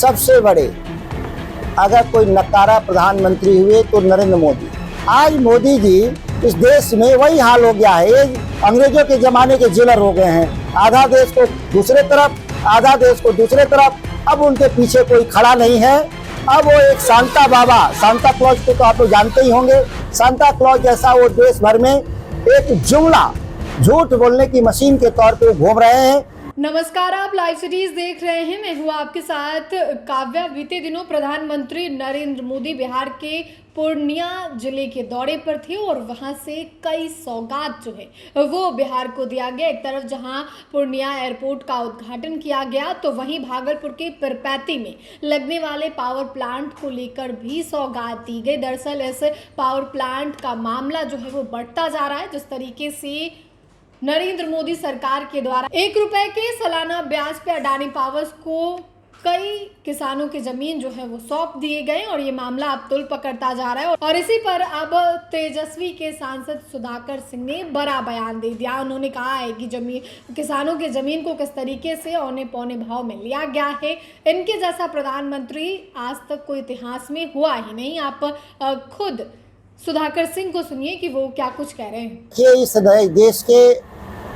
सबसे बड़े अगर कोई नकारा प्रधानमंत्री हुए तो नरेंद्र मोदी। आज मोदी जी इस देश में वही हाल हो गया है, अंग्रेजों के जमाने के जेलर हो गए हैं। आधा देश को दूसरे तरफ, आधा देश को दूसरे तरफ। अब उनके पीछे कोई खड़ा नहीं है। अब वो एक सांता बाबा, सांता क्लॉज को तो आप लोग जानते ही होंगे। सांता क्लॉज जैसा वो देश भर में एक जुमला झूठ बोलने की मशीन के तौर पे घूम रहे हैं। नमस्कार, आप लाइव सीरीज देख रहे हैं। मैं हूँ आपके साथ काव्या। बीते दिनों प्रधानमंत्री नरेंद्र मोदी बिहार के पूर्णिया जिले के दौरे पर थे और वहां से कई सौगात जो है वो बिहार को दिया गया। एक तरफ जहां पूर्णिया एयरपोर्ट का उद्घाटन किया गया तो वहीं भागलपुर के पिरपैती में लगने वाले पावर प्लांट को लेकर भी सौगात दी गई। दरअसल इस पावर प्लांट का मामला जो है वो बढ़ता जा रहा है। जिस तरीके से नरेंद्र मोदी सरकार के द्वारा 1 रुपए के सालाना ब्याज पे अडानी पावर्स को कई किसानों की जमीन जो है वो सौंप दिए गए और ये मामला अब तुल पकड़ता जा रहा है। और इसी पर अब तेजस्वी के सांसद सुधाकर सिंह ने बड़ा बयान दे दिया। उन्होंने कहा है कि किसानों की जमीन को किस तरीके से औने पौने भाव में लिया गया है। इनके जैसा प्रधानमंत्री आज तक कोई इतिहास में हुआ ही नहीं। आप खुद सुधाकर सिंह को सुनिए कि वो क्या कुछ कह रहे हैं। कि इस देश के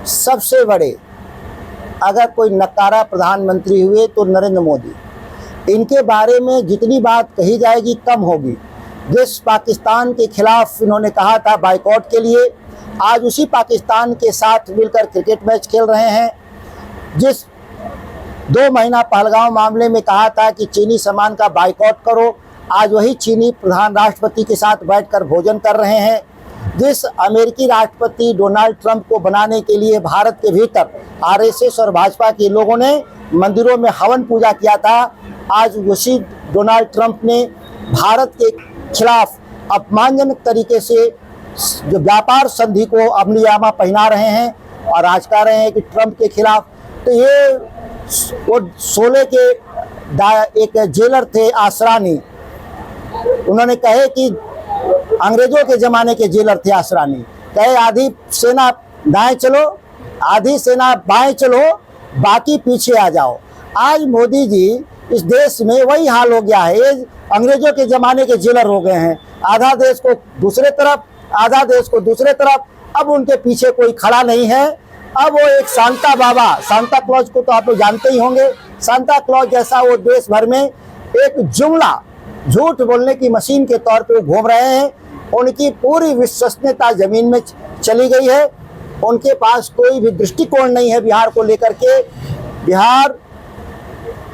सबसे बड़े अगर कोई नकारा प्रधानमंत्री हुए तो नरेंद्र मोदी। इनके बारे में जितनी बात कही जाएगी कम होगी। जिस पाकिस्तान के खिलाफ इन्होंने कहा था बाइकआउट के लिए, आज उसी पाकिस्तान के साथ मिलकर क्रिकेट मैच खेल रहे हैं। जिस 2 महीना पहलगांव मामले में कहा था कि चीनी सामान का बाइकआउट करो, आज वही चीनी प्रधान राष्ट्रपति के साथ बैठकर भोजन कर रहे हैं। जिस अमेरिकी राष्ट्रपति डोनाल्ड ट्रंप को बनाने के लिए भारत के भीतर आरएसएस और भाजपा के लोगों ने मंदिरों में हवन पूजा किया था, आज उसी डोनाल्ड ट्रंप ने भारत के खिलाफ अपमानजनक तरीके से जो व्यापार संधि को अमलीजामा पहना रहे हैं और आज कह रहे हैं कि ट्रंप के खिलाफ। तो ये वो 16 के एक जेलर थे आसरानी, उन्होंने कहे कि अंग्रेजों के जमाने के जेलर थे आसरानी। कहे आधी सेना दाएं चलो, आधी सेना बाएं चलो, बाकी पीछे आ जाओ। आज मोदी जी इस देश में वही हाल हो गया है, अंग्रेजों के जमाने के जेलर हो गए हैं। आधा देश को दूसरे तरफ, आधा देश को दूसरे तरफ। अब उनके पीछे कोई खड़ा नहीं है। अब वो एक सांता बाबा, सांता क्लॉज को तो आप लोग जानते ही होंगे। सांता क्लॉज जैसा वो देश भर में एक जुमला झूठ बोलने की मशीन के तौर पे घूम रहे हैं। उनकी पूरी विश्वसनीयता जमीन में चली गई है। उनके पास कोई भी दृष्टिकोण नहीं है बिहार को लेकर के। बिहार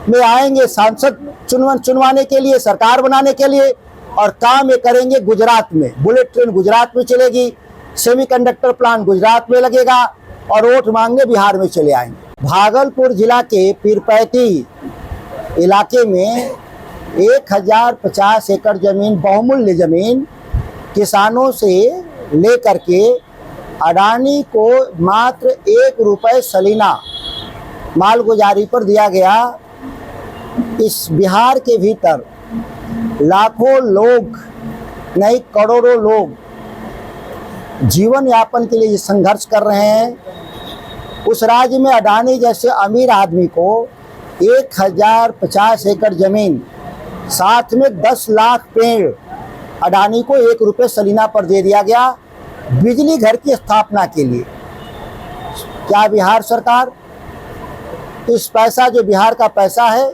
में आएंगे सांसद चुनवाने के लिए, सरकार बनाने के लिए, और काम ये करेंगे गुजरात में। बुलेट ट्रेन गुजरात में चलेगी, सेमीकंडक्टर प्लांट गुजरात में लगेगा और वोट मांगने बिहार में चले आएंगे। भागलपुर जिला के पिरपैती इलाके में 1050 एकड़ जमीन, बहुमूल्य जमीन किसानों से लेकर के अडानी को मात्र 1 रुपए सलीना मालगुजारी पर दिया गया। इस बिहार के भीतर लाखों लोग, नहीं करोड़ों लोग जीवन यापन के लिए संघर्ष कर रहे हैं। उस राज्य में अडानी जैसे अमीर आदमी को 1050 एकड़ जमीन, साथ में 10 लाख पेड़ अडानी को 1 रुपए सलीना पर दे दिया गया बिजली घर की स्थापना के लिए। क्या बिहार सरकार इस पैसा, जो बिहार का पैसा है,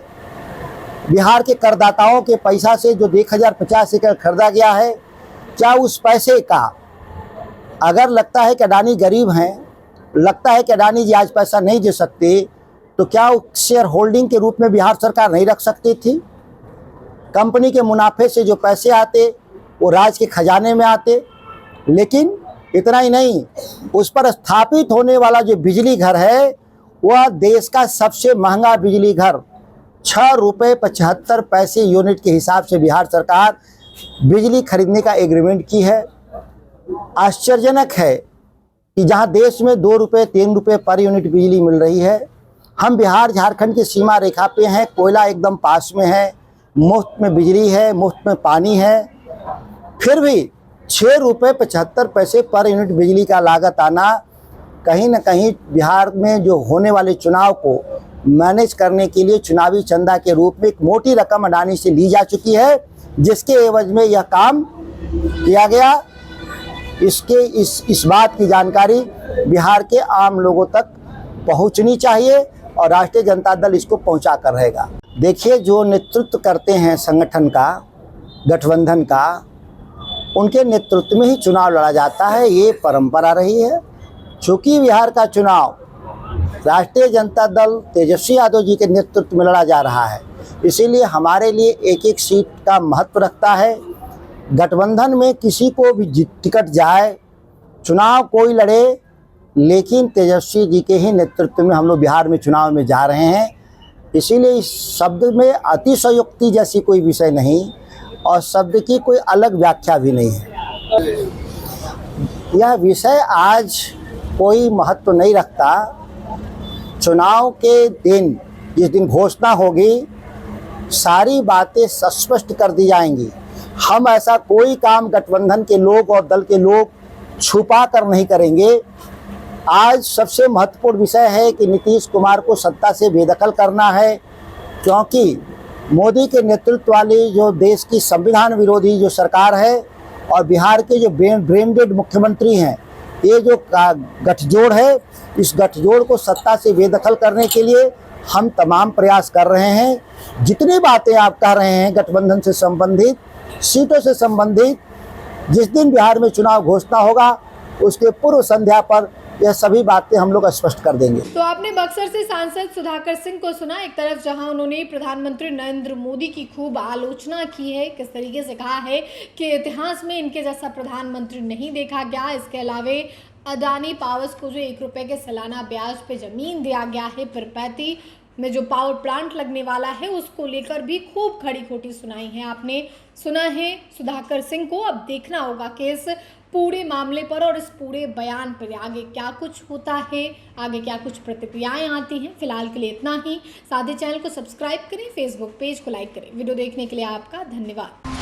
बिहार के करदाताओं के पैसा से जो 1050 एकड़ खरीदा गया है, क्या उस पैसे का, अगर लगता है कि अडानी गरीब हैं, लगता है कि अडानी जी आज पैसा नहीं दे सकते, तो क्या शेयर होल्डिंग के रूप में बिहार सरकार नहीं रख सकती थी? कंपनी के मुनाफे से जो पैसे आते वो राज्य के खजाने में आते। लेकिन इतना ही नहीं, उस पर स्थापित होने वाला जो बिजली घर है वह देश का सबसे महंगा बिजली घर, 6 रुपये 75 पैसे यूनिट के हिसाब से बिहार सरकार बिजली खरीदने का एग्रीमेंट की है। आश्चर्यजनक है कि जहां देश में 2 रुपये 3 रुपये पर यूनिट बिजली मिल रही है, हम बिहार झारखंड की सीमा रेखा पे हैं, कोयला एकदम पास में है, मुफ्त में बिजली है, मुफ्त में पानी है, फिर भी 6 रुपये 75 पैसे पर यूनिट बिजली का लागत आना कहीं न कहीं बिहार में जो होने वाले चुनाव को मैनेज करने के लिए चुनावी चंदा के रूप में एक मोटी रकम अडानी से ली जा चुकी है, जिसके एवज में यह काम किया गया। इस बात की जानकारी बिहार के आम लोगों तक पहुंचनी चाहिए और राष्ट्रीय जनता दल इसको पहुंचा कर रहेगा। देखिए, जो नेतृत्व करते हैं संगठन का, गठबंधन का, उनके नेतृत्व में ही चुनाव लड़ा जाता है, ये परंपरा रही है। चूँकि बिहार का चुनाव राष्ट्रीय जनता दल तेजस्वी यादव जी के नेतृत्व में लड़ा जा रहा है, इसीलिए हमारे लिए एक एक सीट का महत्व रखता है। गठबंधन में किसी को भी टिकट जाए, चुनाव कोई लड़े, लेकिन तेजस्वी जी के ही नेतृत्व में हम लोग बिहार में चुनाव में जा रहे हैं। इसीलिए इस शब्द में अतिशयोक्ति जैसी कोई विषय नहीं और शब्द की कोई अलग व्याख्या भी नहीं है। यह विषय आज कोई महत्व नहीं रखता। चुनाव के दिन, जिस दिन घोषणा होगी, सारी बातें स्पष्ट कर दी जाएंगी। हम ऐसा कोई काम गठबंधन के लोग और दल के लोग छुपा कर नहीं करेंगे। आज सबसे महत्वपूर्ण विषय है कि नीतीश कुमार को सत्ता से बेदखल करना है, क्योंकि मोदी के नेतृत्व वाली जो देश की संविधान विरोधी जो सरकार है और बिहार के जो ब्रेन डेड मुख्यमंत्री हैं, ये जो गठजोड़ है, इस गठजोड़ को सत्ता से बेदखल करने के लिए हम तमाम प्रयास कर रहे हैं। जितनी बातें आप कह रहे हैं गठबंधन से संबंधित, सीटों से संबंधित, जिस दिन बिहार में चुनाव घोषणा होगा उसके पूर्व संध्या पर यह सभी बातें हम लोग स्पष्ट कर देंगे। तो आपने बक्सर से सांसद सुधाकर सिंह को सुना। एक तरफ जहां उन्होंने प्रधानमंत्री नरेंद्र मोदी की खूब आलोचना की है, किस तरीके से कहा है कि इतिहास में इनके जैसा प्रधानमंत्री नहीं देखा गया। इसके अलावा अडानी पावर्स को जो 1 रुपये के सालाना ब्याज पे ज़मीन दिया गया है, पिरपैती में जो पावर प्लांट लगने वाला है, उसको लेकर भी खूब खड़ी खोटी सुनाई है। आपने सुना है सुधाकर सिंह को। अब देखना होगा कि इस पूरे मामले पर और इस पूरे बयान पर आगे क्या कुछ होता है, आगे क्या कुछ प्रतिक्रियाएं आती हैं। फिलहाल के लिए इतना ही। साथ ही चैनल को सब्सक्राइब करें, फेसबुक पेज को लाइक करें। वीडियो देखने के लिए आपका धन्यवाद।